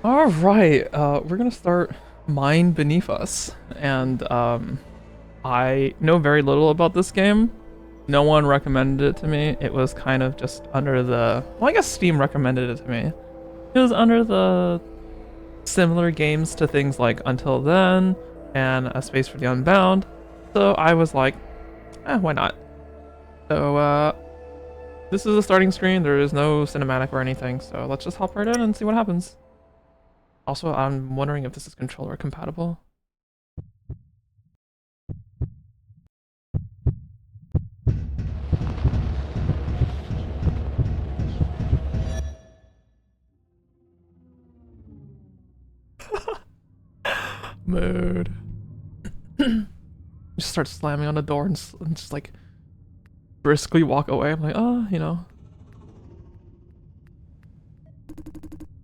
All right, we're gonna start Mine Beneath Us, and I know very little about this game. No one recommended it to me. It was kind of just under the, well, I guess Steam recommended it to me. It was under the similar games to things like Until Then and A Space for the Unbound. So I was like, why not? So this is a starting screen. There is no cinematic or anything. So let's just hop right in and see what happens. Also, I'm wondering if this is controller compatible. Mood. Just start slamming on the door and just like briskly walk away. I'm like, oh, you know.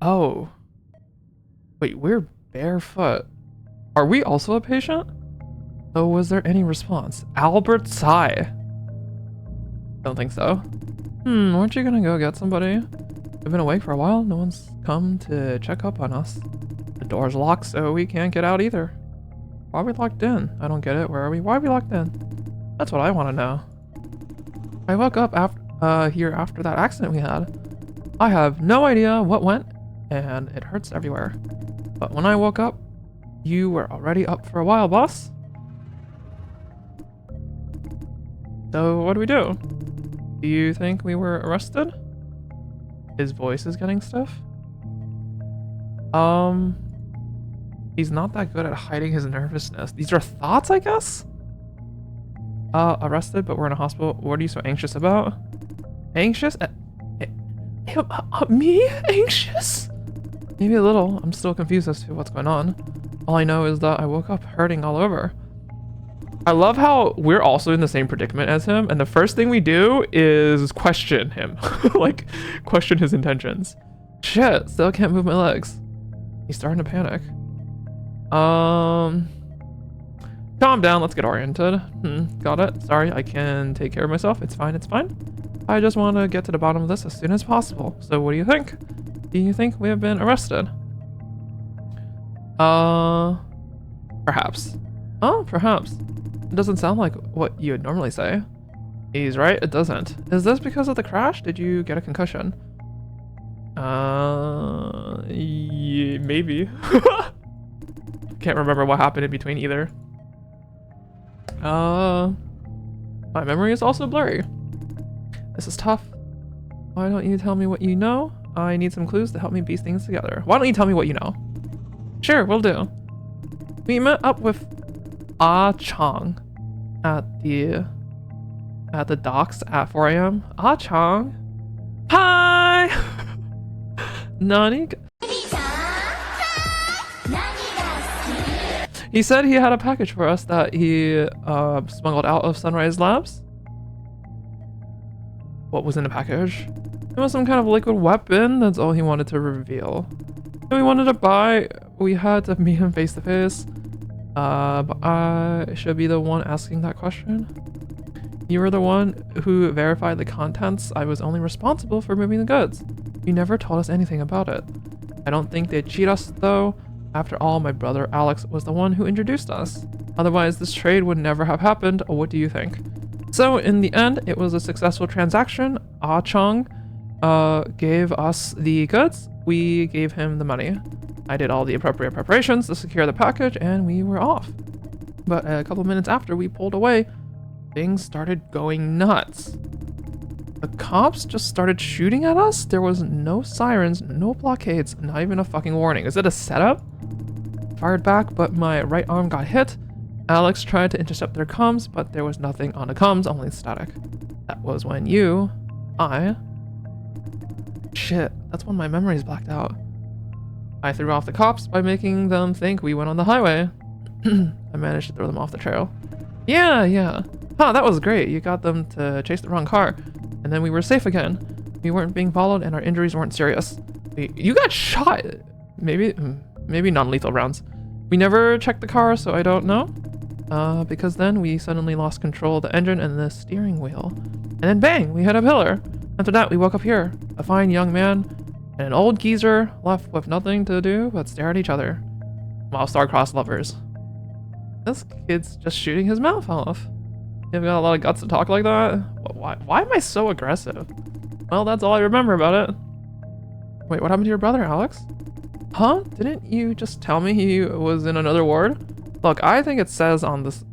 Oh. Wait, we're barefoot. Are we also a patient? Oh, was there any response? Albert Sigh. Don't think so. Weren't you gonna go get somebody? We've been awake for a while. No one's come to check up on us. The door's locked, so we can't get out either. Why are we locked in? I don't get it. Where are we? Why are we locked in? That's what I want to know. I woke up here after that accident we had. I have no idea what went, and it hurts everywhere. But when I woke up, you were already up for a while, boss. So what do we do? Do you think we were arrested? His voice is getting stiff. He's not that good at hiding his nervousness. These are thoughts, I guess? Arrested, but we're in a hospital. What are you so anxious about? Anxious? Me? Anxious? Maybe a little. I'm still confused as to what's going on. All I know is that I woke up hurting all over. I love how we're also in the same predicament as him, and the first thing we do is question him. Like, question his intentions. Shit, still can't move my legs. He's starting to panic. Calm down, let's get oriented. Got it. Sorry, I can take care of myself. It's fine, it's fine. I just want to get to the bottom of this as soon as possible. So what do you think? Do you think we have been arrested? Perhaps. Oh, perhaps. It doesn't sound like what you would normally say. He's right, it doesn't. Is this because of the crash? Did you get a concussion? Yeah, maybe. Can't remember what happened in between either. My memory is also blurry. This is tough. Why don't you tell me what you know? I need some clues to help me piece things together. Why don't you tell me what you know? Sure, will do. We met up with Ah Chong at the docks at 4 a.m. Ah Chong. Hi! Nani? He said he had a package for us that he smuggled out of Sunrise Labs. What was in the package? It was some kind of liquid weapon. That's all he wanted to reveal. If we wanted to buy, we had to meet him face to face. But I should be the one asking that question. You were the one who verified the contents. I was only responsible for moving the goods. You never told us anything about it. I don't think they'd cheat us though. After all, my brother Alex was the one who introduced us. Otherwise, this trade would never have happened. What do you think? So in the end, it was a successful transaction. Ah Chong gave us the goods. We gave him the money. I did all the appropriate preparations to secure the package, and we were off. But a couple minutes after we pulled away, things started going nuts. The cops just started shooting at us. There was no sirens, no blockades, not even a fucking warning. Is it a setup? Fired back, but my right arm got hit. Alex tried to intercept their comms, but there was nothing on the comms, only static. That was when Shit, that's when my memory's blacked out. I threw off the cops by making them think we went on the highway. I managed to throw them off the trail. Yeah. Huh, that was great. You got them to chase the wrong car. And then we were safe again. We weren't being followed and our injuries weren't serious. You got shot! Maybe non-lethal rounds. We never checked the car, so I don't know. Because then we suddenly lost control of the engine and the steering wheel. And then bang, we hit a pillar. After that, we woke up here. A fine young man and an old geezer left with nothing to do but stare at each other while star-crossed lovers. This kid's just shooting his mouth off. You've got a lot of guts to talk like that? Why am I so aggressive? Well, that's all I remember about it. Wait, what happened to your brother, Alex? Huh? Didn't you just tell me he was in another ward? Look, I think it says on this...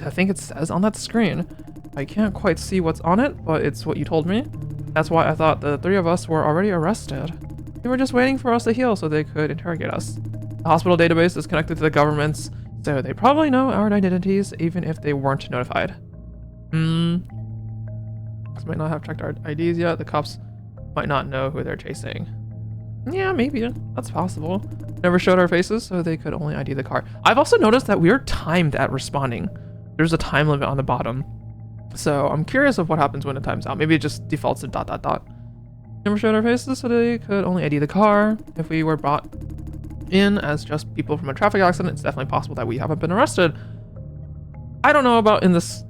I think it says on that screen. I can't quite see what's on it, but it's what you told me. That's why I thought the three of us were already arrested. They were just waiting for us to heal so they could interrogate us. The hospital database is connected to the government's, so they probably know our identities even if they weren't notified. Cops might not have checked our IDs yet. The cops might not know who they're chasing. Yeah, maybe. That's possible. Never showed our faces, so they could only ID the car. I've also noticed that we are timed at responding. There's a time limit on the bottom. So I'm curious of what happens when it times out. Maybe it just defaults to ... Never showed our faces, so they could only ID the car. If we were brought in as just people from a traffic accident, it's definitely possible that we haven't been arrested. I don't know about in this,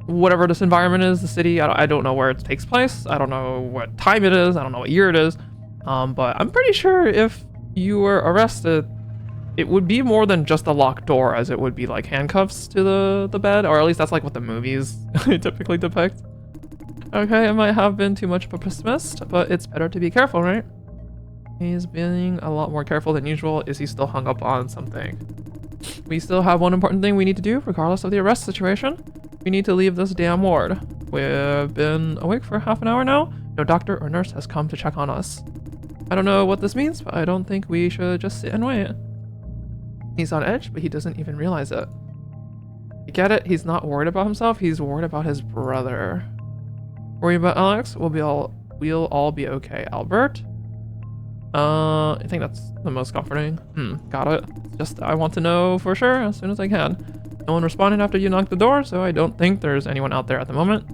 whatever this environment is, the city. I don't know where it takes place. I don't know what time it is. I don't know what year it is. But I'm pretty sure if you were arrested, it would be more than just a locked door, as it would be like handcuffs to the bed, or at least that's like what the movies typically depict. Okay, it might have been too much of a pessimist, but it's better to be careful, right? He's being a lot more careful than usual. Is he still hung up on something? We still have one important thing we need to do, regardless of the arrest situation. We need to leave this damn ward. We've been awake for half an hour now. No doctor or nurse has come to check on us. I don't know what this means, but I don't think we should just sit and wait. He's on edge, but he doesn't even realize it. You get it? He's not worried about himself, he's worried about his brother. Worry about Alex? We'll all be okay, Albert. I think that's the most comforting. Got it. Just I want to know for sure as soon as I can. No one responded after you knocked the door, so I don't think there's anyone out there at the moment.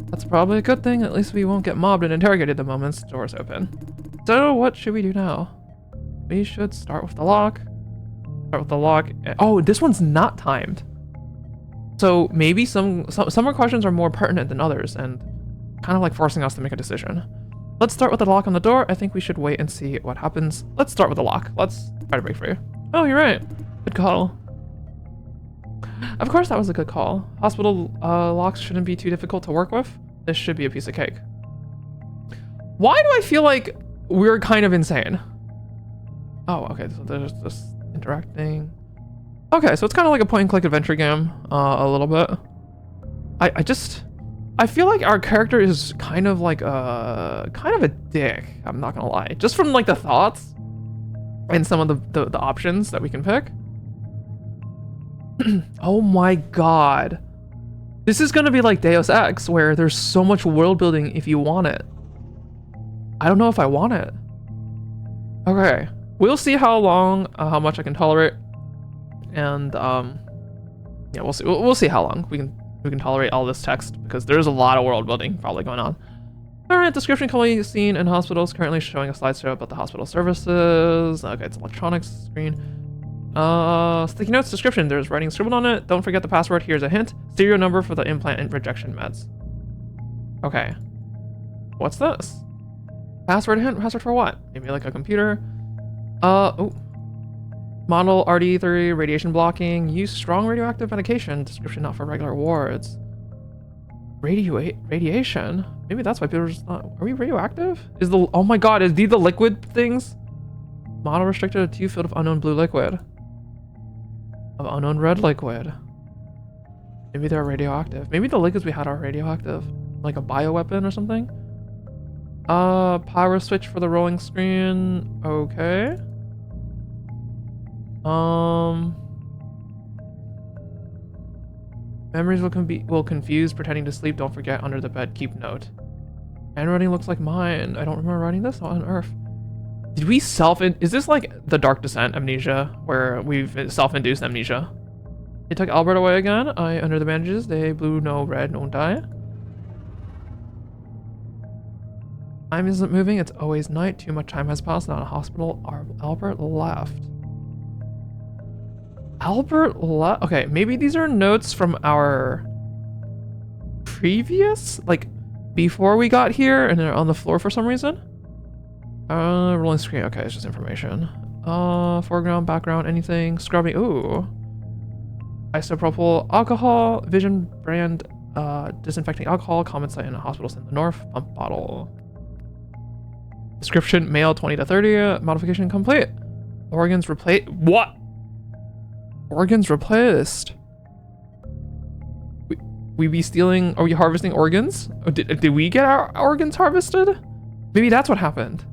That's probably a good thing. At least we won't get mobbed and interrogated the moment the door's open. So what should we do now? We should start with the lock. Start with the lock. Oh, this one's not timed. So maybe some more questions are more pertinent than others and kind of like forcing us to make a decision. Let's start with the lock on the door. I think we should wait and see what happens. Let's start with the lock. Let's try to break free. Oh, you're right. Good call. Of course that was a good call. Hospital locks shouldn't be too difficult to work with. This should be a piece of cake. Why do I feel like we're kind of insane? Oh, okay, so there's this interacting. Okay, so it's kind of like a point and click adventure game, a little bit. I feel like our character is kind of a dick, I'm not gonna lie. Just from like the thoughts and some of the options that we can pick. Oh my god. This is gonna be like Deus Ex, where there's so much world building if you want it. I don't know if I want it. Okay, we'll see how long, how much I can tolerate. And yeah, we'll see how long we can tolerate all this text, because there's a lot of world building probably going on. Alright, description can be seen in hospitals, currently showing a slideshow about the hospital services. Okay, it's electronics screen. Sticky notes description, there's writing scribbled on it. Don't forget the password, here's a hint. Serial number for the implant and rejection meds. Okay. What's this? Password hint? Password for what? Maybe like a computer? Oh. Model RD3, radiation blocking, use strong radioactive medication, description not for regular wards. Radiation? Maybe that's why people are just not, are we radioactive? Oh my god, is these the liquid things? Model restricted to field of unknown blue liquid. Of unknown red liquid. Maybe they're radioactive. Maybe the liquids we had are radioactive. Like a bioweapon or something? Power switch for the rolling screen. Okay. Memories will confuse, pretending to sleep, don't forget, under the bed, keep note. Handwriting looks like mine. I don't remember writing this on Earth. Did we is this like the Dark Descent amnesia, where we've self-induced amnesia? They took Albert away again. Under the bandages, they blue, no red, don't die. Time isn't moving, it's always night. Too much time has passed, not a hospital. Albert left. Albert left? Okay, maybe these are notes from our previous, like before we got here and they're on the floor for some reason. Rolling screen. Okay, it's just information. Foreground, background, anything. Scrubbing. Ooh. Isopropyl alcohol. Vision brand. Disinfecting alcohol. Common site in hospitals in the north. Pump bottle. Description: male, 20 to 30. Modification complete. Organs replaced. What? Organs replaced. We be stealing? Are we harvesting organs? Oh, did we get our organs harvested? Maybe that's what happened.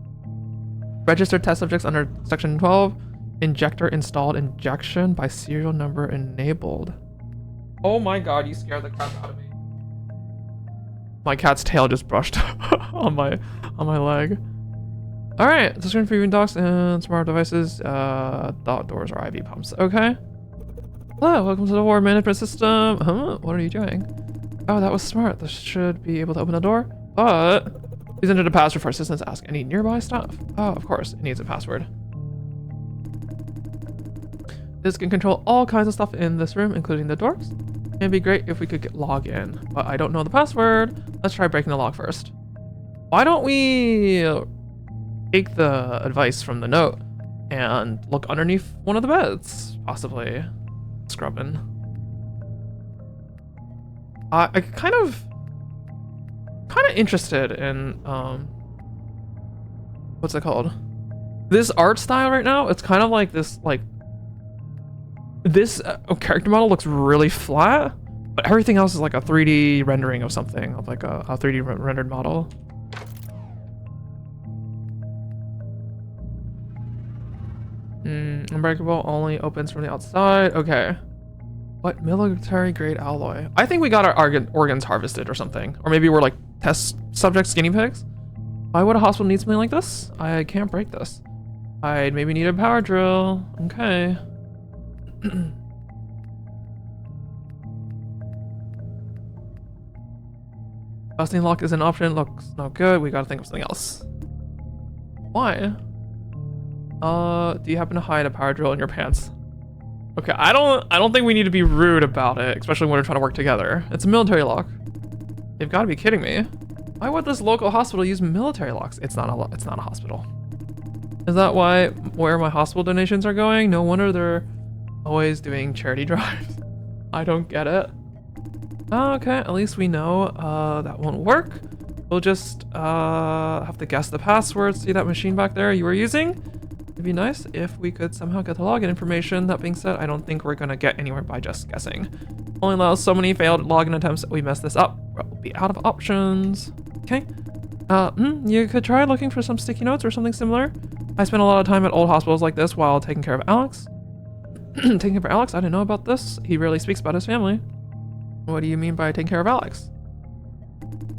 Registered test subjects under section 12. Injector installed. Injection by serial number enabled. Oh my god, you scared the crap out of me. My cat's tail just brushed on my leg. All right, the screen for viewing docks and smart devices. Dot doors or IV pumps. Okay. Hello, welcome to the ward management system. Huh? What are you doing? Oh, that was smart. This should be able to open the door. But please enter the password for assistance. Ask any nearby staff. Oh, of course, it needs a password. This can control all kinds of stuff in this room, including the doors. It'd be great if we could log in, but I don't know the password. Let's try breaking the lock first. Why don't we take the advice from the note and look underneath one of the beds, possibly. Scrubbing. I kind of interested in what's it called? This art style right now. It's kind of like this character model looks really flat, but everything else is like a 3D rendering of something, of like a 3D rendered model. Unbreakable only opens from the outside. Okay. What? Military grade alloy. I think we got our organs harvested or something. Or maybe we're like test subjects, guinea pigs. Why would a hospital need something like this? I can't break this. I'd maybe need a power drill. Okay. Busting lock is an option. Looks no good. We gotta think of something else. Why? Do you happen to hide a power drill in your pants? Okay, I don't think we need to be rude about it, especially when we're trying to work together. It's a military lock. You've got to be kidding me. Why would this local hospital use military locks? It's not a hospital. Is that where my hospital donations are going? No wonder they're always doing charity drives. I don't get it. Okay, at least we know that won't work. We'll just have to guess the password. See that machine back there you were using? It'd be nice if we could somehow get the login information. That being said, I don't think we're gonna get anywhere by just guessing. Only allows so many failed login attempts. We mess this up, we'll be out of options. Okay. You could try looking for some sticky notes or something similar. I spent a lot of time at old hospitals like this while taking care of Alex. Taking care of Alex? I didn't know about this. He rarely speaks about his family. What do you mean by taking care of Alex?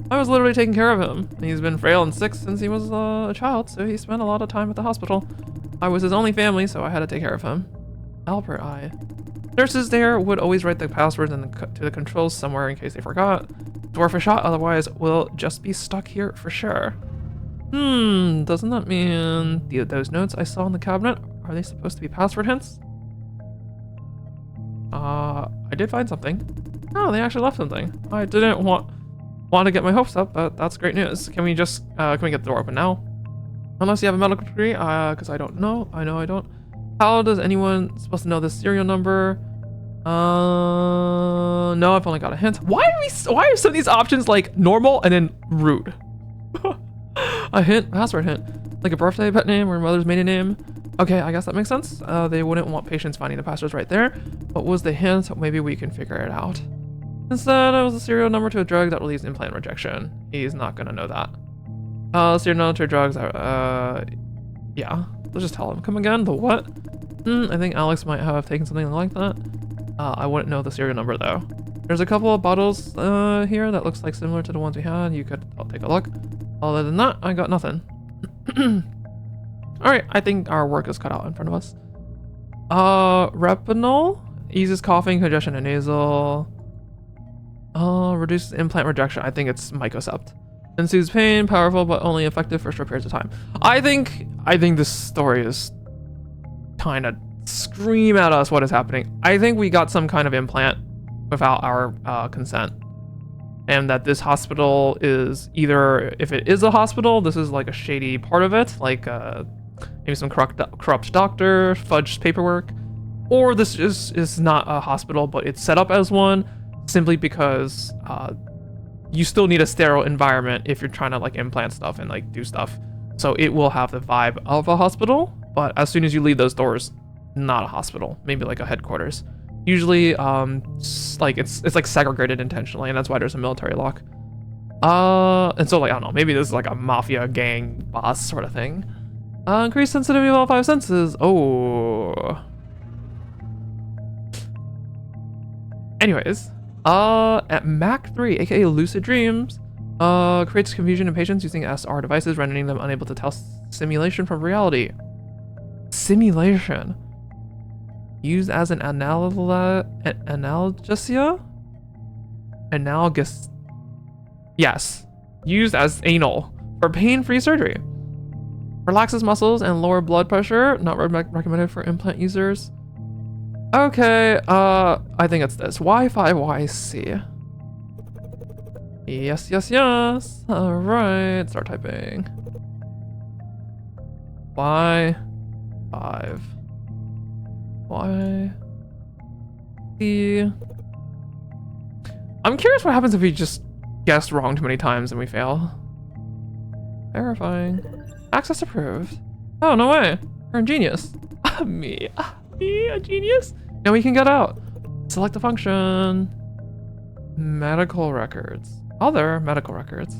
I was literally taking care of him. He's been frail and sick since he was a child, so he spent a lot of time at the hospital. I was his only family, so I had to take care of him. Albert, Nurses there would always write the passwords to the controls somewhere in case they forgot. It's worth a shot, otherwise we'll just be stuck here for sure. Doesn't that mean those notes I saw in the cabinet, are they supposed to be password hints? I did find something. Oh, they actually left something. I didn't want to get my hopes up, but that's great news. Can we get the door open now? Unless you have a medical degree, because I don't know. I know I don't. How does anyone supposed to know this serial number? No, I've only got a hint. Why are some of these options like normal and then rude? A hint, password hint. Like a birthday, pet name, or mother's maiden name. Okay, I guess that makes sense. They wouldn't want patients finding the passwords right there. What was the hint? Maybe we can figure it out. Instead, it was a serial number to a drug that relieves implant rejection. He's not gonna know that. Serial number to drugs yeah. Let's just tell him. Come again? The what? I think Alex might have taken something like that. I wouldn't know the serial number though. There's a couple of bottles here that looks like similar to the ones we had. I'll take a look. Other than that, I got nothing. Alright, I think our work is cut out in front of us. Retinol eases coughing, congestion, and nasal. Reduces implant rejection. I think it's Mycocept. And soothes pain, powerful but only effective for short periods of time. I think this story is kind of scream at us what is happening. I think we got some kind of implant without our consent. and that this hospital is either, if it is a hospital, this is like a shady part of it, like maybe some corrupt doctor, fudged paperwork, or this is not a hospital, but it's set up as one simply because you still need a sterile environment if you're trying to like implant stuff and like do stuff. So it will have the vibe of a hospital, but as soon as you leave those doors, not a hospital, maybe like a headquarters. Usually, like it's like segregated intentionally, and that's why there's a military lock. And so like I don't know, maybe this is like a mafia gang boss sort of thing. Increased sensitivity of all 5 senses. Oh. Anyways, at Mach 3, aka Lucid Dreams, creates confusion in patients using SR devices, rendering them unable to tell simulation from reality. Simulation. Used as an analgesia? Analogous. Yes. Used as anal for pain-free surgery. Relaxes muscles and lower blood pressure. Not recommended for implant users. Okay, I think it's this. Wi-Fi YC. Yes, yes, yes. Alright, start typing. Y5. Y. C. I'm curious what happens if we just guessed wrong too many times and we fail. Verifying. Access approved. Oh, no way. You're a genius. Me, a genius? Now we can get out. Select the function. Medical records. Other medical records.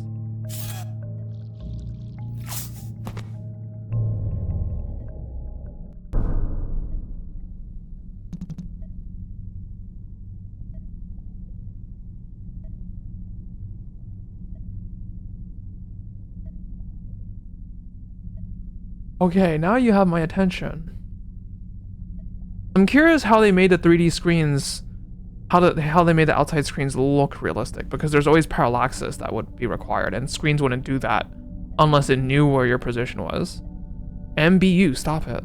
Okay, now you have my attention. I'm curious how they made the 3D screens, how they made the outside screens look realistic, because there's always parallaxis that would be required, and screens wouldn't do that unless it knew where your position was. MBU, stop it.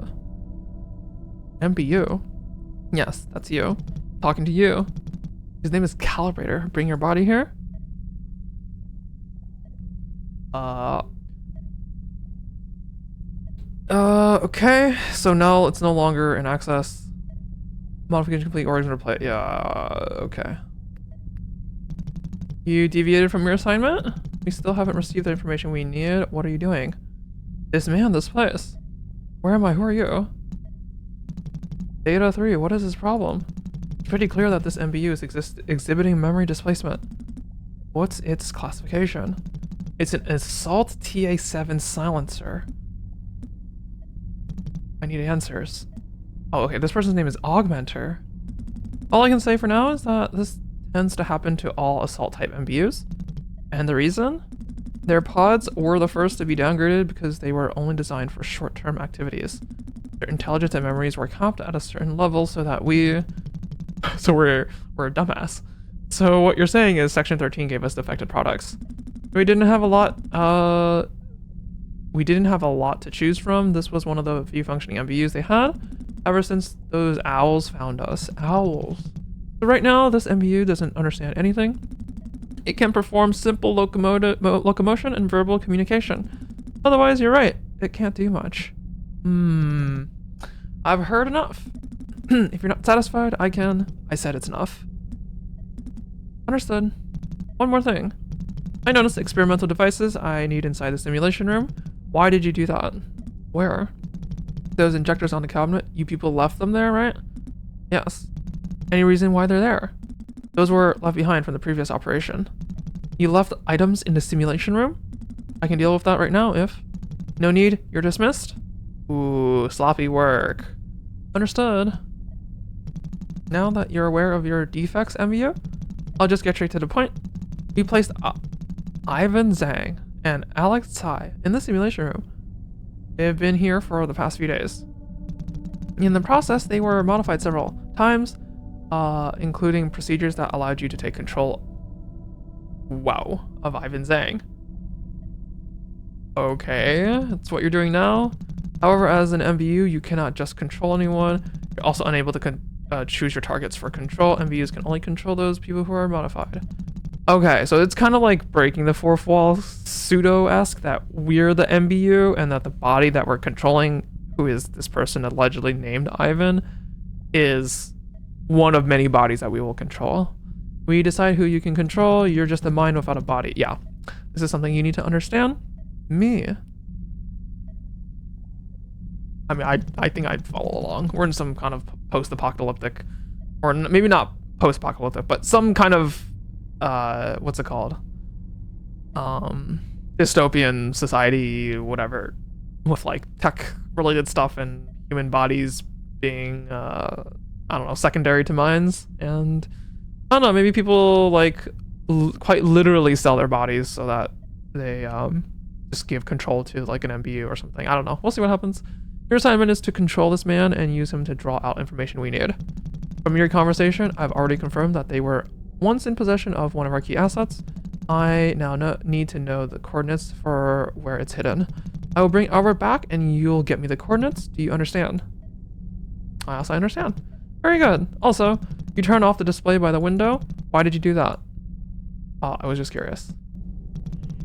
MBU? Yes, that's you. Talking to you. His name is Calibrator. Bring your body here. Okay, so now it's no longer an access. Modification complete, origin replay. Yeah, okay. You deviated from your assignment? We still haven't received the information we need. What are you doing? Disman this place. Where am I? Who are you? Data 3, what is this problem? It's pretty clear that this MBU is exhibiting memory displacement. What's its classification? It's an Assault TA7 silencer. I need answers. Oh, okay, this person's name is Augmenter. All I can say for now is that this tends to happen to all Assault type MBUs. And the reason? Their pods were the first to be downgraded because they were only designed for short-term activities. Their intelligence and memories were capped at a certain level so that we're a dumbass. So what you're saying is Section 13 gave us defective products. We didn't have a lot, to choose from. This was one of the few functioning MBUs they had ever since those owls found us. Owls. So right now, this MBU doesn't understand anything. It can perform simple locomotion and verbal communication. Otherwise, you're right. It can't do much. I've heard enough. If you're not satisfied, I said it's enough. Understood. One more thing. I noticed experimental devices I need inside the simulation room. Why did you do that? Where? Those injectors on the cabinet, you people left them there, right? Yes. Any reason why they're there? Those were left behind from the previous operation. You left items in the simulation room? I can deal with that right now if... No need, you're dismissed? Ooh, sloppy work. Understood. Now that you're aware of your defects, MBU, I'll just get straight to the point. We placed Ivan Zhang and Alex Tsai in the simulation room. They've been here for the past few days. In the process, they were modified several times, including procedures that allowed you to take control, of Ivan Zhang. Okay, that's what you're doing now. However, as an MBU, you cannot just control anyone. You're also unable to choose your targets for control. MBUs can only control those people who are modified. Okay, so it's kind of like breaking the fourth wall pseudo-esque that we're the MBU and that the body that we're controlling, who is this person allegedly named Ivan, is one of many bodies that we will control. We decide who you can control, you're just a mind without a body. Yeah, this is something you need to understand. Me. I mean, I think I'd follow along. We're in some kind of post-apocalyptic, or maybe not post-apocalyptic, but some kind of, what's it called? Dystopian society, whatever, with like tech-related stuff and human bodies being, I don't know, secondary to minds. And I don't know, maybe people like quite literally sell their bodies so that they just give control to like an MBU or something. I don't know. We'll see what happens. Your assignment is to control this man and use him to draw out information we need. From your conversation, I've already confirmed that they were once in possession of one of our key assets. I now need to know the coordinates for where it's hidden. I will bring Albert back and you'll get me the coordinates. Do you understand? I also understand. Very good. Also, you turned off the display by the window. Why did you do that? Oh, I was just curious.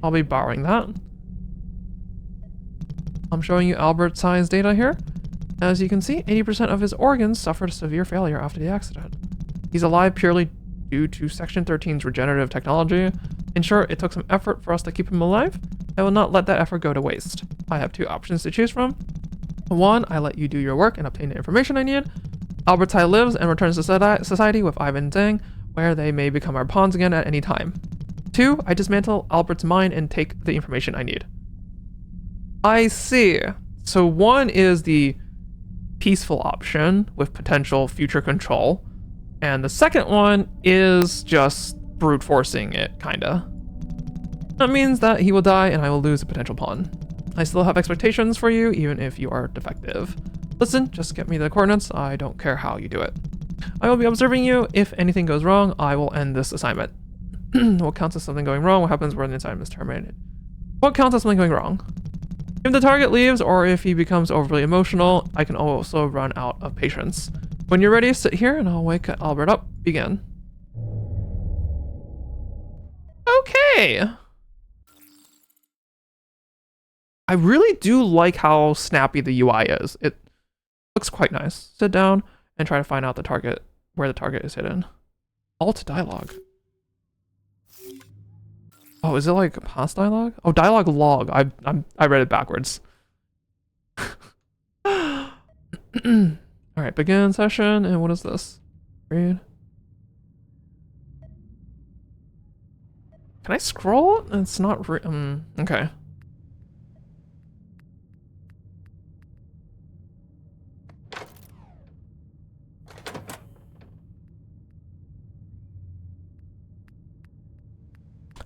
I'll be borrowing that. I'm showing you Albert's science data here. As you can see, 80% of his organs suffered severe failure after the accident. He's alive purely due to Section 13's regenerative technology. In short, it took some effort for us to keep him alive. I will not let that effort go to waste. I have two options to choose from. One, I let you do your work and obtain the information I need. Albert Tai lives and returns to society with Ivan and Zhang, where they may become our pawns again at any time. Two, I dismantle Albert's mind and take the information I need. I see. So one is the peaceful option with potential future control, and the second one is just brute forcing it, kinda. That means that he will die and I will lose a potential pawn. I still have expectations for you, even if you are defective. Listen, just get me the coordinates. I don't care how you do it. I will be observing you. If anything goes wrong, I will end this assignment. What counts as something going wrong? What happens when the assignment is terminated? What counts as something going wrong? If the target leaves or if he becomes overly emotional, I can also run out of patience. When you're ready, sit here and I'll wake Albert up. Begin. Okay. I really do like how snappy the UI is. It looks quite nice. Sit down and try to find out the target, where the target is hidden. Alt dialogue. Oh, is it like past dialogue? Oh, dialogue log. I read it backwards. All right, begin session. And what is this? Read. Can I scroll? It's not. Okay.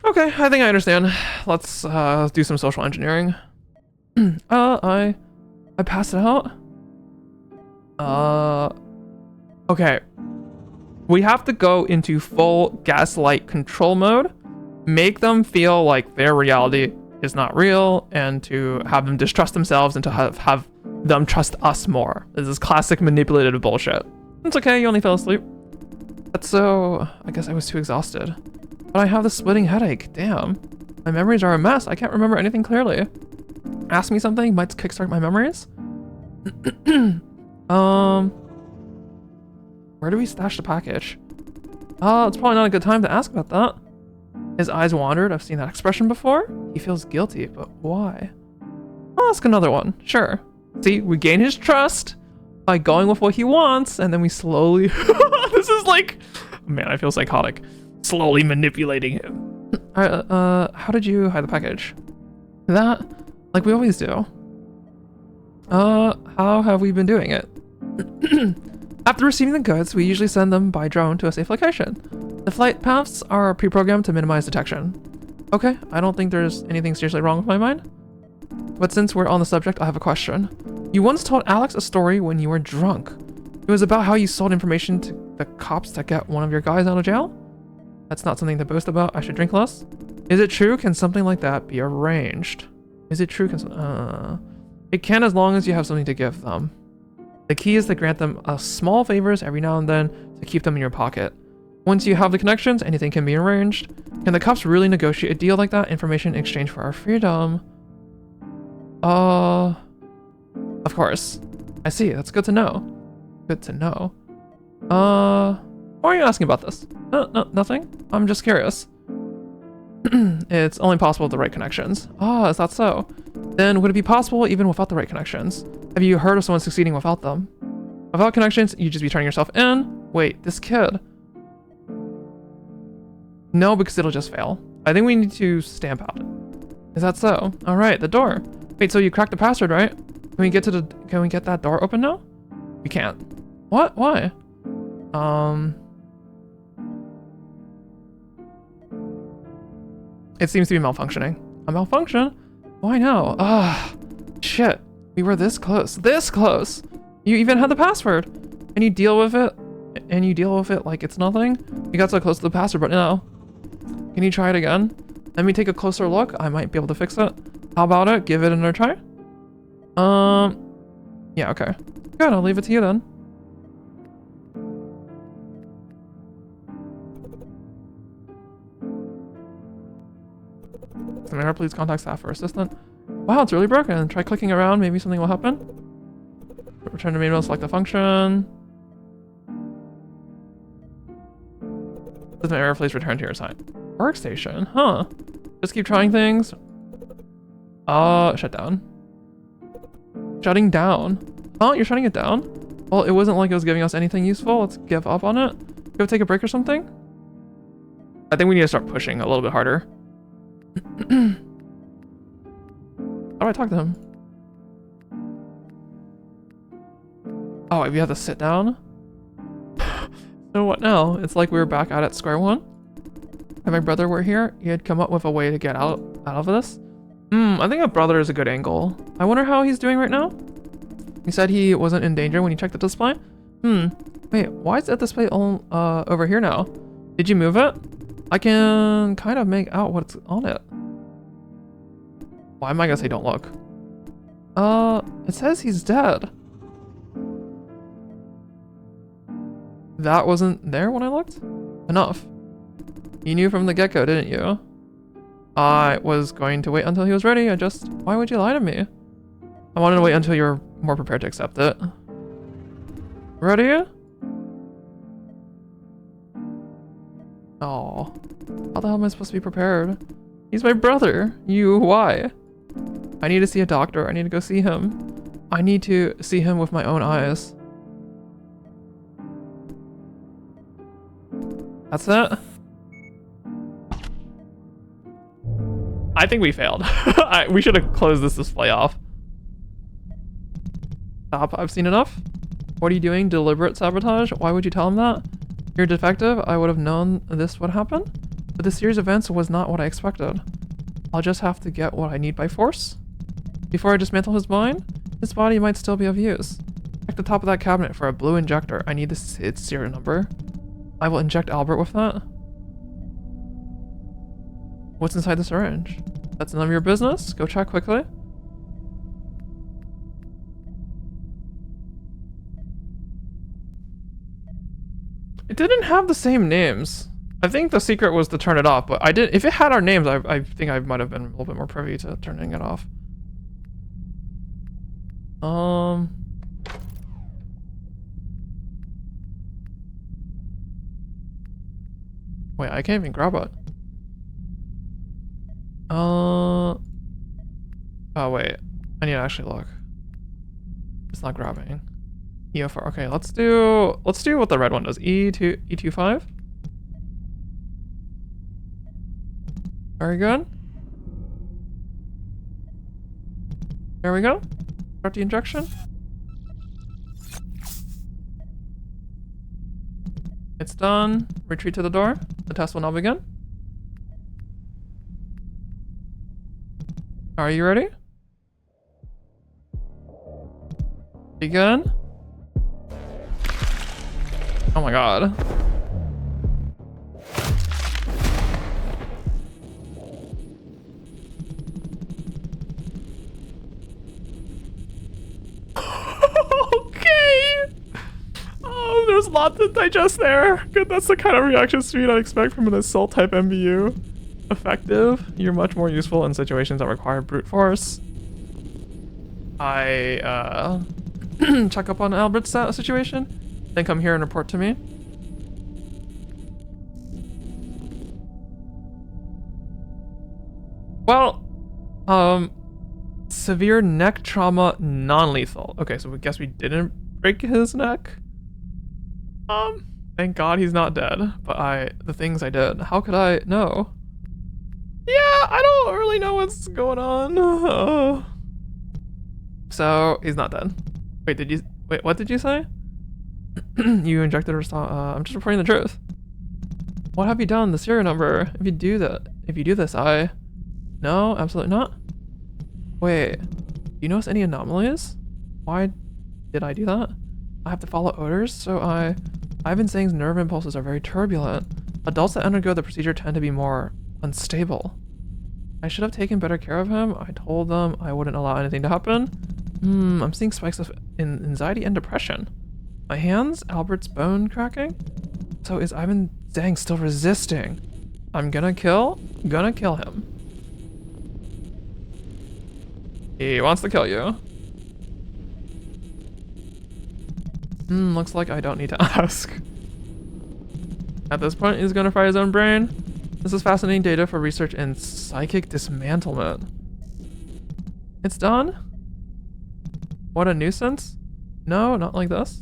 Okay, I think I understand. Let's do some social engineering. I passed it out. Okay. We have to go into full gaslight control mode, make them feel like their reality is not real, and to have them distrust themselves and to have them trust us more. This is classic manipulative bullshit. It's okay, you only fell asleep. That's so... I guess I was too exhausted. But I have this splitting headache. Damn. My memories are a mess. I can't remember anything clearly. Ask me something might kickstart my memories. Where do we stash the package? It's probably not a good time to ask about that. His eyes wandered. I've seen that expression before. He feels guilty, but why? I'll ask another one. Sure. See, we gain his trust by going with what he wants, and then we slowly... This is like... Man, I feel psychotic. Slowly manipulating him. Alright, how did you hide the package? That, like we always do. How have we been doing it? After receiving the goods, we usually send them by drone to a safe location. The flight paths are pre-programmed to minimize detection. Okay, I don't think there's anything seriously wrong with my mind. But since we're on the subject, I have a question. You once told Alex a story when you were drunk. It was about how you sold information to the cops to get one of your guys out of jail? That's not something to boast about. I should drink less. Is it true? Can something like that be arranged? Is it true? It can, as long as you have something to give them. The key is to grant them small favors every now and then to keep them in your pocket. Once you have the connections, anything can be arranged. Can the cops really negotiate a deal like that? Information in exchange for our freedom. Of course. I see, that's good to know. Good to know. Why are you asking about this? No, nothing. I'm just curious. It's only possible with the right connections. Ah, is that so? Then would it be possible even without the right connections? Have you heard of someone succeeding without them? Without connections, you'd just be turning yourself in. Wait, this kid. No, because it'll just fail. I think we need to stamp out. Is that so? All right, the door. Wait, so you cracked the password, right? Can we get that door open now? We can't. What? Why? It seems to be malfunctioning. A malfunction? Why now? Shit. We were this close. This close! You even had the password! And you deal with it? And you deal with it like it's nothing? You got so close to the password, but no. Can you try it again? Let me take a closer look. I might be able to fix it. How about it? Give it another try? Yeah, okay. Good, I'll leave it to you then. Samara, please contact staff or assistant. Wow, it's really broken. Try clicking around, maybe something will happen. Return to main menu, select the function. Doesn't error, please return to your assigned workstation. Huh. Just keep trying things. Shut down. Shutting down. Oh, you're shutting it down? Well, it wasn't like it was giving us anything useful. Let's give up on it. Go take a break or something? I think we need to start pushing a little bit harder. How do I talk to him? Oh, we have to sit down? So what now? It's like we were back out at square one? If my brother were here, he had come up with a way to get out of this. I think a brother is a good angle. I wonder how he's doing right now? He said he wasn't in danger when he checked the display. Wait, why is that display all over here now? Did you move it? I can kind of make out what's on it. Why am I gonna say don't look? It says he's dead. That wasn't there when I looked? Enough. You knew from the get-go, didn't you? I was going to wait until he was ready. Why would you lie to me? I wanted to wait until you were more prepared to accept it. Ready? Oh, how the hell am I supposed to be prepared? He's my brother. Why? I need to see a doctor. I need to go see him. I need to see him with my own eyes. That's it? I think we failed. We should have closed this display off. Stop, I've seen enough. What are you doing? Deliberate sabotage? Why would you tell him that? You're a detective. I would have known this would happen. But this series of events was not what I expected. I'll just have to get what I need by force. Before I dismantle his mind, his body might still be of use. Check the top of that cabinet for a blue injector. I need its serial number. I will inject Albert with that. What's inside the syringe? That's none of your business. Go check quickly. It didn't have the same names. I think the secret was to turn it off, but if it had our names, I think I might have been a little bit more privy to turning it off. Wait, I can't even grab it. Oh wait, I need to actually look. It's not grabbing. EO4. Okay, let's do what the red one does. E25. Very good. There we go. Start the injection. It's done. Retreat to the door. The test will now begin. Are you ready? Begin. Oh my god. Okay. Oh, there's lot to digest there. Good, that's the kind of reaction speed I'd expect from an assault type MBU. Effective. You're much more useful in situations that require brute force. I check up on Albert's situation, then come here and report to me. Well, severe neck trauma, non-lethal. Okay, so we guess we didn't break his neck. Thank God he's not dead. But the things I did, how could I know? Yeah, I don't really know what's going on. So he's not dead. Wait, what did you say? You injected her. I'm just reporting the truth. What have you done? The serial number. If you do this, no, absolutely not. Wait, do you notice any anomalies? Why did I do that? I have to follow orders, so Ivan Tseng's nerve impulses are very turbulent. Adults that undergo the procedure tend to be more unstable. I should have taken better care of him. I told them I wouldn't allow anything to happen. I'm seeing spikes in anxiety and depression. My hands, Albert's bone cracking. So is Ivan Tseng still resisting? I'm gonna kill him. He wants to kill you. Looks like I don't need to ask. At this point, he's gonna fry his own brain. This is fascinating data for research in psychic dismantlement. It's done? What a nuisance. No, not like this.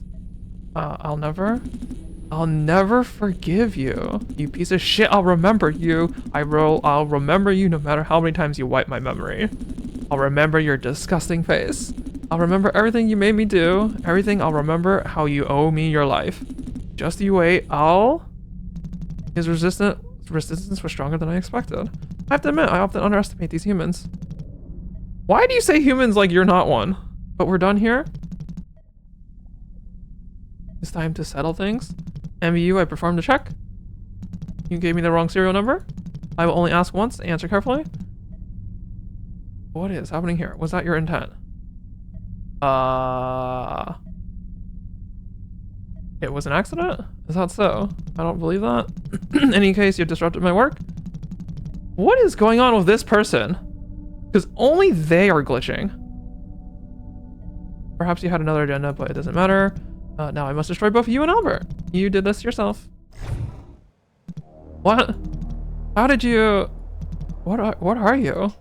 I'll never forgive you. You piece of shit, I'll remember you. I'll remember you no matter how many times you wipe my memory. I'll remember your disgusting face. I'll remember everything you made me do. I'll remember how you owe me your life. Just you wait, His resistance was stronger than I expected. I have to admit, I often underestimate these humans. Why do you say humans like you're not one? But we're done here? It's time to settle things. MBU, I performed a check. You gave me the wrong serial number. I will only ask once, answer carefully. What is happening here? Was that your intent? It was an accident? Is that so? I don't believe that. In any case, you've disrupted my work. What is going on with this person? Because only they are glitching. Perhaps you had another agenda, but it doesn't matter. Now I must destroy both you and Albert. You did this yourself. What? How did you... What are you?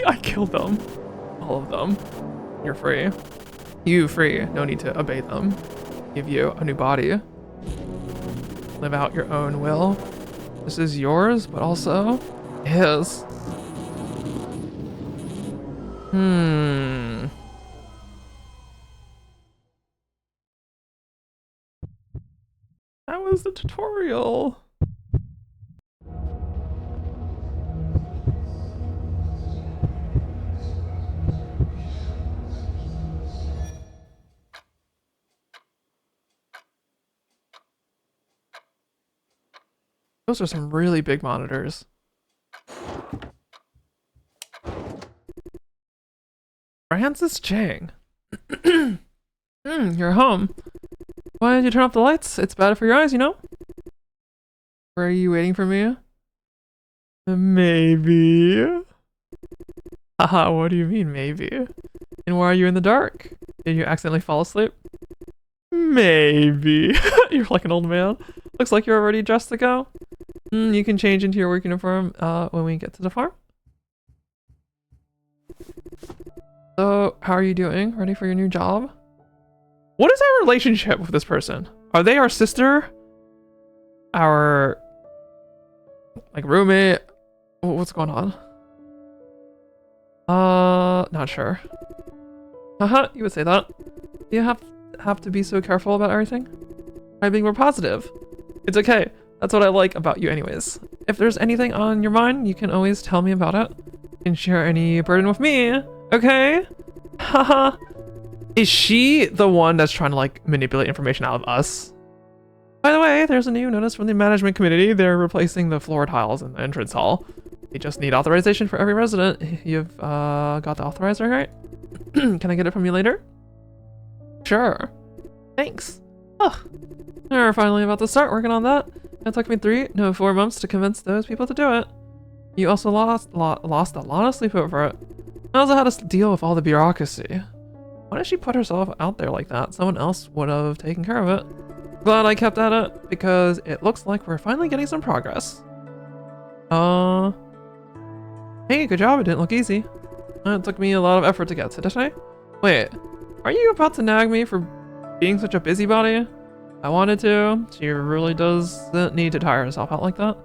I killed them. All of them. You're free. You free. No need to obey them. Give you a new body. Live out your own will. This is yours, but also his. That was the tutorial. Those are some really big monitors. Francis Chang. You're home. Why did you turn off the lights? It's bad for your eyes, you know? Were you waiting for me? Maybe. Haha, what do you mean, maybe? And why are you in the dark? Did you accidentally fall asleep? Maybe. You're like an old man. Looks like you're already dressed to go. You can change into your work uniform when we get to the farm. So, how are you doing? Ready for your new job? What is our relationship with this person? Are they our sister? Our... like, roommate? What's going on? Not sure. You would say that. Do you have to be so careful about everything? Try being more positive. It's okay. That's what I like about you anyways. If there's anything on your mind, you can always tell me about it. Didn't share any burden with me. Okay. Haha. Is she the one that's trying to like manipulate information out of us? By the way, there's a new notice from the management committee. They're replacing the floor tiles in the entrance hall. You just need authorization for every resident. You've got the authorizer, right? Can I get it from you later? Sure. Thanks. Ugh. We're finally about to start working on that. It took me 4 months to convince those people to do it. You also lost a lot of sleep over it. I also had to deal with all the bureaucracy. Why did she put herself out there like that? Someone else would have taken care of it. Glad I kept at it, because it looks like we're finally getting some progress. Hey, good job, it didn't look easy. It took me a lot of effort to get to, didn't I? Wait, are you about to nag me for being such a busybody? I wanted to. She really doesn't need to tire herself out like that.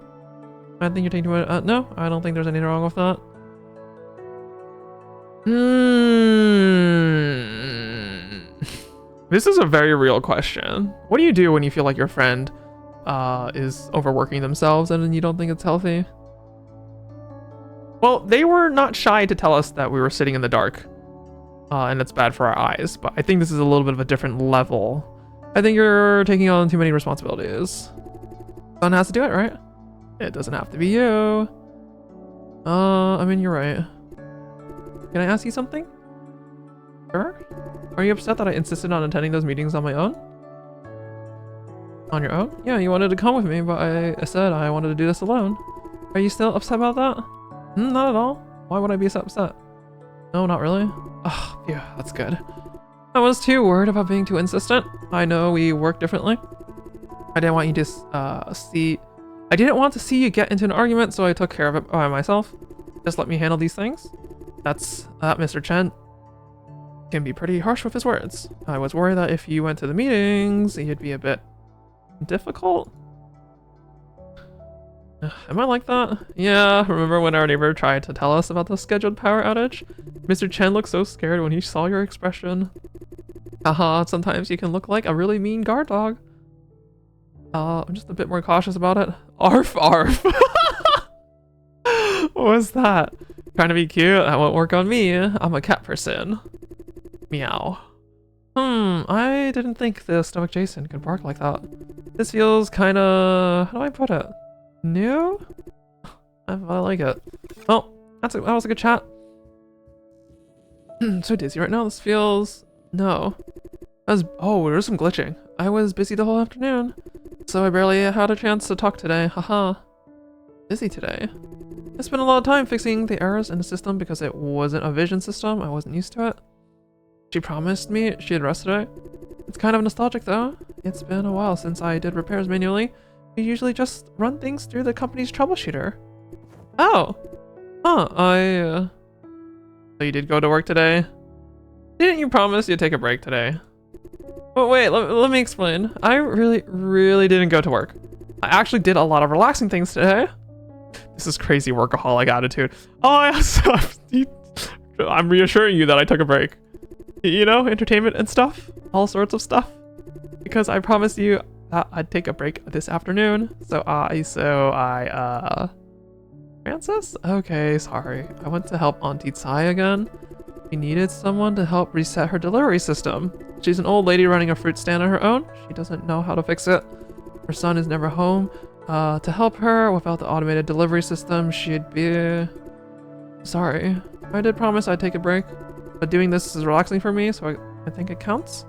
I think you're taking it. No, I don't think there's anything wrong with that. This is a very real question. What do you do when you feel like your friend is overworking themselves and you don't think it's healthy? Well, they were not shy to tell us that we were sitting in the dark and it's bad for our eyes, but I think this is a little bit of a different level. I think you're taking on too many responsibilities. Someone has to do it, right? It doesn't have to be you. I mean, you're right. Can I ask you something? Sure. Are you upset that I insisted on attending those meetings on my own? On your own? Yeah, you wanted to come with me, but I said I wanted to do this alone. Are you still upset about that? Not at all. Why would I be so upset? No, not really. Oh, yeah, that's good. I was too worried about being too insistent. I know we work differently. I didn't want you to I didn't want to see you get into an argument, so I took care of it by myself. Just let me handle these things. That's Mr. Chen can be pretty harsh with his words. I was worried that if you went to the meetings, he'd be a bit difficult. Am I like that? Yeah, remember when our neighbor tried to tell us about the scheduled power outage? Mr. Chen looked so scared when he saw your expression. Haha, sometimes you can look like a really mean guard dog. I'm just a bit more cautious about it. Arf, arf. What was that? Trying to be cute? That won't work on me. I'm a cat person. Meow. I didn't think the stoic Jason could bark like that. This feels kinda... how do I put it? New? I like it. Well, that was a good chat. So dizzy right now. This feels... no. Oh, there's some glitching. I was busy the whole afternoon, so I barely had a chance to talk today. Haha. Busy today. I spent a lot of time fixing the errors in the system because it wasn't a vision system. I wasn't used to it. She promised me she'd rest today. It's kind of nostalgic though. It's been a while since I did repairs manually. We usually just run things through the company's troubleshooter. Oh. Huh, so you did go to work today? Didn't you promise you'd take a break today? Oh wait, let me explain. I really didn't go to work. I actually did a lot of relaxing things today. This is crazy workaholic attitude. I'm reassuring you that I took a break. You know, entertainment and stuff. All sorts of stuff. Because I promised you that I'd take a break this afternoon. Francis? Okay, sorry. I went to help Auntie Tsai again. She needed someone to help reset her delivery system. She's an old lady running a fruit stand on her own. She doesn't know how to fix it. Her son is never home. To help her without the automated delivery system, she'd be... sorry. I did promise I'd take a break, but doing this is relaxing for me, so I think it counts.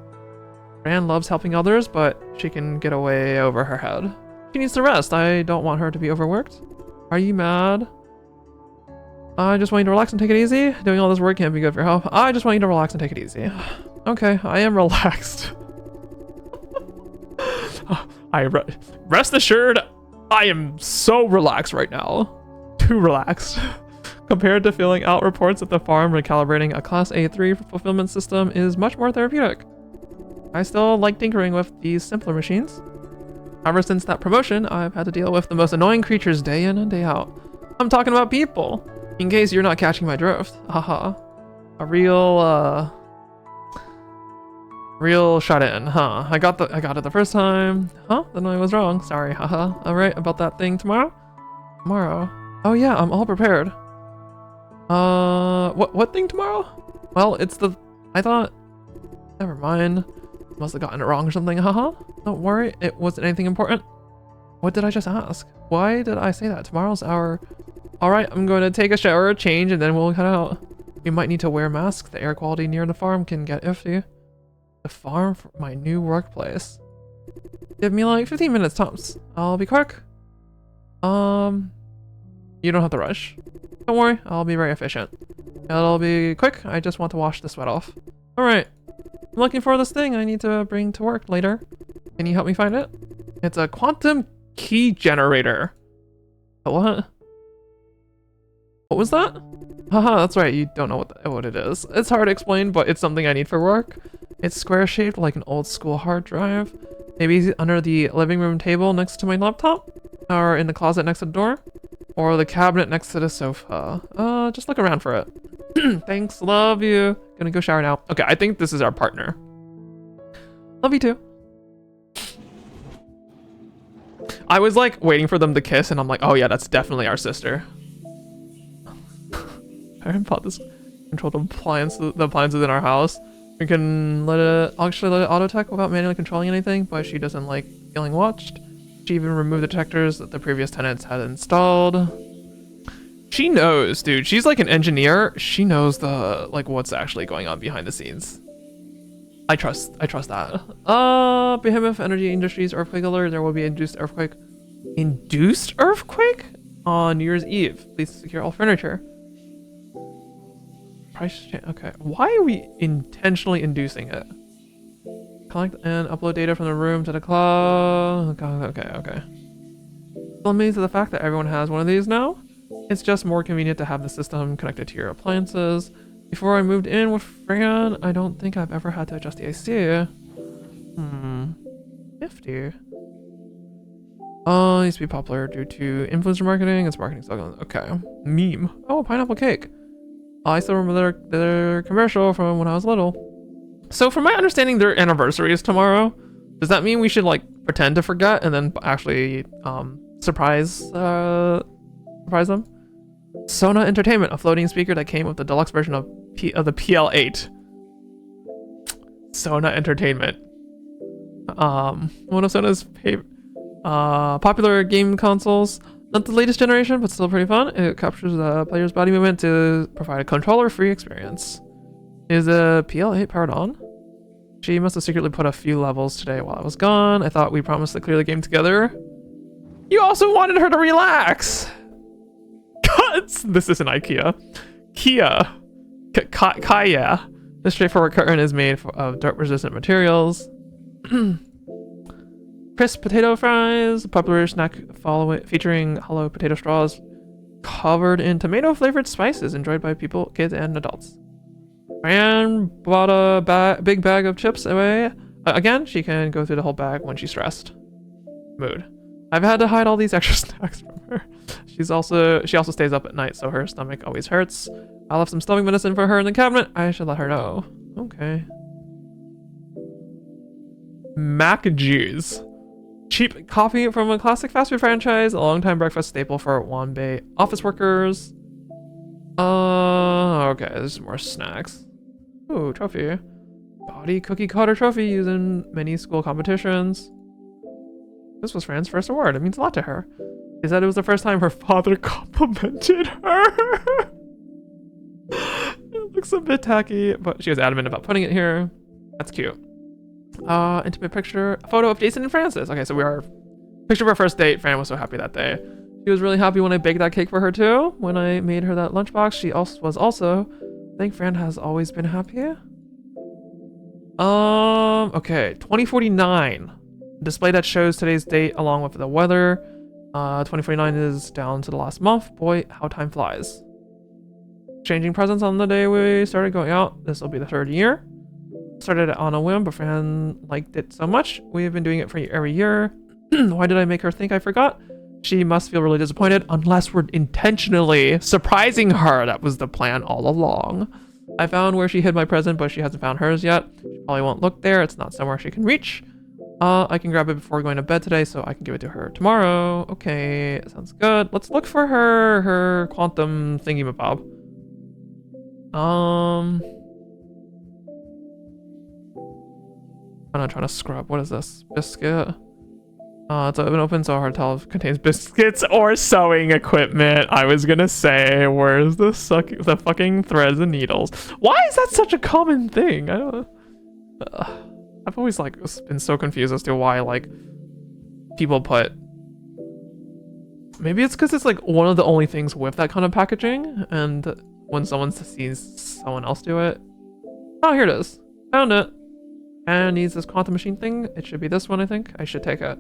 Fran loves helping others, but she can get way over her head. She needs to rest. I don't want her to be overworked. Are you mad? I just want you to relax and take it easy. Doing all this work can't be good for your health. I just want you to relax and take it easy. Okay, I am relaxed. Rest assured, I am so relaxed right now. Too relaxed. Compared to filling out reports at the farm, recalibrating a Class A3 fulfillment system is much more therapeutic. I still like tinkering with these simpler machines. Ever since that promotion, I've had to deal with the most annoying creatures day in and day out. I'm talking about people, in case you're not catching my drift. Haha. A real shut-in, huh? I got it the first time. Huh? Then I was wrong. Sorry, haha. Alright, about that thing tomorrow? Tomorrow. Oh yeah, I'm all prepared. What thing tomorrow? Well, it's the... I thought... Never mind. Must have gotten it wrong or something, haha. Don't worry, it wasn't anything important. What did I just ask? Why did I say that? Tomorrow's our... Alright, I'm going to take a shower, change, and then we'll head out. We might need to wear masks. The air quality near the farm can get iffy. The farm for my new workplace. Give me like 15 minutes tops. I'll be quick. You don't have to rush. Don't worry, I'll be very efficient. It'll be quick. I just want to wash the sweat off. Alright. I'm looking for this thing I need to bring to work later. Can you help me find it? It's a quantum key generator. A what? What was that? Haha, that's right, you don't know what it is. It's hard to explain, but it's something I need for work. It's square-shaped like an old school hard drive. Maybe under the living room table next to my laptop? Or in the closet next to the door? Or the cabinet next to the sofa. Just look around for it. Thanks, love you. Gonna go shower now. Okay, I think this is our partner. Love you too. I was like waiting for them to kiss and I'm like, oh yeah, that's definitely our sister. I bought this controlled appliance, the appliances in our house. We can I'll actually let it auto-tech without manually controlling anything, but she doesn't like feeling watched. She even removed the detectors that the previous tenants had installed. She knows, dude. She's like an engineer. She knows like what's actually going on behind the scenes. I trust that. Behemoth Energy Industries earthquake alert. There will be induced earthquake. Induced earthquake? On New Year's Eve. Please secure all furniture. Price change. Okay. Why are we intentionally inducing it? Collect and upload data from the room to the cloud. Okay. Amazed at the fact that everyone has one of these now. It's just more convenient to have the system connected to your appliances. Before I moved in with Fran, I don't think I've ever had to adjust the AC. Nifty. It used to be popular due to influencer marketing. It's marketing slogans. Okay. Meme. Oh, pineapple cake. I still remember their commercial from when I was little. So from my understanding, their anniversary is tomorrow. Does that mean we should like pretend to forget and then actually surprise them? Sona Entertainment, a floating speaker that came with the deluxe version of the PL8. Sona Entertainment. One of Sona's popular game consoles. Not the latest generation, but still pretty fun. It captures the player's body movement to provide a controller-free experience. Is the PL8 powered on? She must have secretly put a few levels today while I was gone. I thought we promised to clear the game together. You also wanted her to relax! Cuts! This isn't IKEA. Kaya. This straightforward curtain is made of dirt-resistant materials. Crisp potato fries, a popular snack featuring hollow potato straws covered in tomato-flavored spices enjoyed by people, kids, and adults. Fran bought a big bag of chips away. Again, she can go through the whole bag when she's stressed. Mood. I've had to hide all these extra snacks from her. She also stays up at night, so her stomach always hurts. I left some stomach medicine for her in the cabinet. I should let her know. Okay. Mac Juice. Cheap coffee from a classic fast food franchise, a long-time breakfast staple for Wanbei office workers. Okay, there's more snacks. Ooh, trophy. Body cookie cutter trophy used in many school competitions. This was Fran's first award. It means a lot to her. She said it was the first time her father complimented her. It looks a bit tacky, but she was adamant about putting it here. That's cute. Intimate picture, a photo of Jason and Francis. Okay, so we are picture of our first date. Fran was so happy that day. She was really happy when I baked that cake for her too. When I made her that lunchbox, she also I think Fran has always been happy. Okay, 2049. Display that shows today's date along with the weather. 2049 is down to the last month. Boy, how time flies. Changing presents on the day we started going out. This will be the 3rd year. Started it on a whim, but Fran liked it so much. We've been doing it for every year. Why did I make her think I forgot? She must feel really disappointed unless we're intentionally surprising her. That was the plan all along. I found where she hid my present, but she hasn't found hers yet. She probably won't look there. It's not somewhere she can reach. I can grab it before going to bed today, so I can give it to her tomorrow. Okay, sounds good. Let's look for her quantum thingy-mabob. I'm not trying to scrub. What is this? Biscuit. It's been open, so hard to tell if it contains biscuits or sewing equipment. I was gonna say, where's the fucking threads and needles? Why is that such a common thing? I don't. I've always like been so confused as to why like people put. Maybe it's because it's like one of the only things with that kind of packaging, and when someone sees someone else do it, oh, here it is, found it. And it needs this quantum machine thing. It should be this one, I think. I should take it.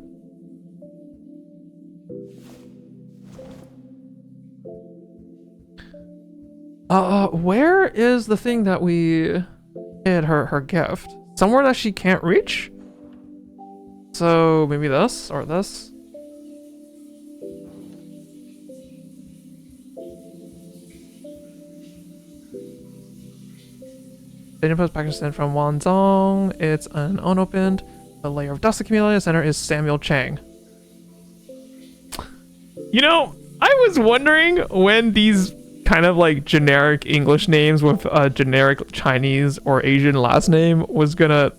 Where is the thing that we hid her gift? Somewhere that she can't reach? So maybe this or this? Data post package sent from Wanzhong. It's an unopened. A layer of dust accumulated. The center is Samuel Chang. You know, I was wondering when these kind of like generic English names with a generic Chinese or Asian last name was gonna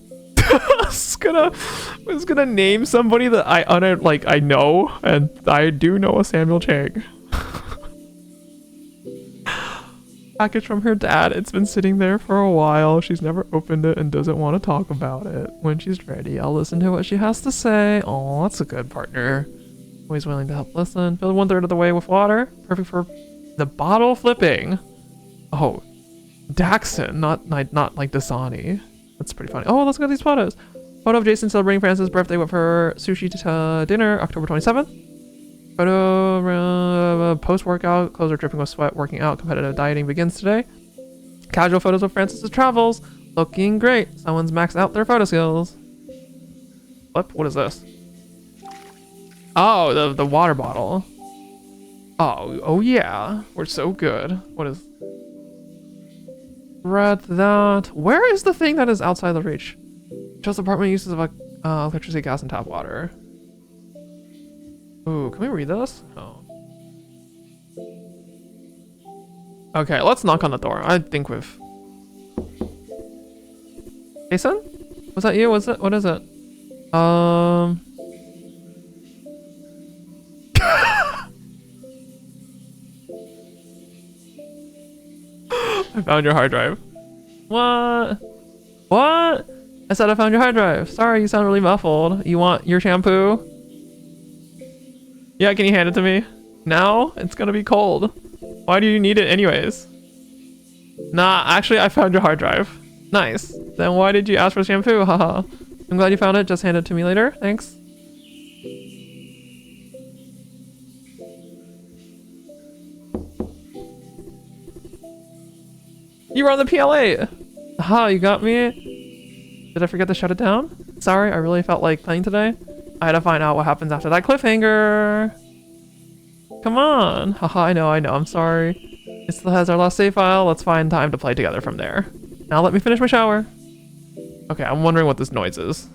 was gonna name somebody that I know, and I do know a Samuel Chang. Package from her dad. It's been sitting there for a while. She's never opened it and doesn't want to talk about it. When she's ready, I'll listen to what she has to say. Oh, that's a good partner. Always willing to help listen. Fill 1/3 of the way with water. Perfect for the bottle flipping. Oh, Daxon, not like Dasani. That's pretty funny. Oh, let's go to these photos. Photo of Jason celebrating Frances' birthday with her sushi dinner, October 27th. Photo post-workout, clothes are dripping with sweat, working out, competitive dieting begins today. Casual photos of Frances' travels, looking great. Someone's maxed out their photo skills. What is this? Oh, the water bottle. Oh yeah, we're so good. What is? Read that. Where is the thing that is outside the reach? Shows apartment uses of electricity, gas, and tap water. Ooh, can we read this? Oh. Okay, let's knock on the door. I think we've... Jason? Was that you? What is it? I found your hard drive. What? What? I said I found your hard drive. Sorry, you sound really muffled. You want your shampoo? Yeah, can you hand it to me? Now? It's gonna be cold. Why do you need it anyways? Nah, actually I found your hard drive. Nice. Then why did you ask for shampoo? Haha. I'm glad you found it. Just hand it to me later. Thanks. You were on the PLA! Aha, you got me? Did I forget to shut it down? Sorry, I really felt like playing today. I had to find out what happens after that cliffhanger. Come on. Haha, I know, I'm sorry. It still has our last save file. Let's find time to play together from there. Now let me finish my shower. Okay, I'm wondering what this noise is.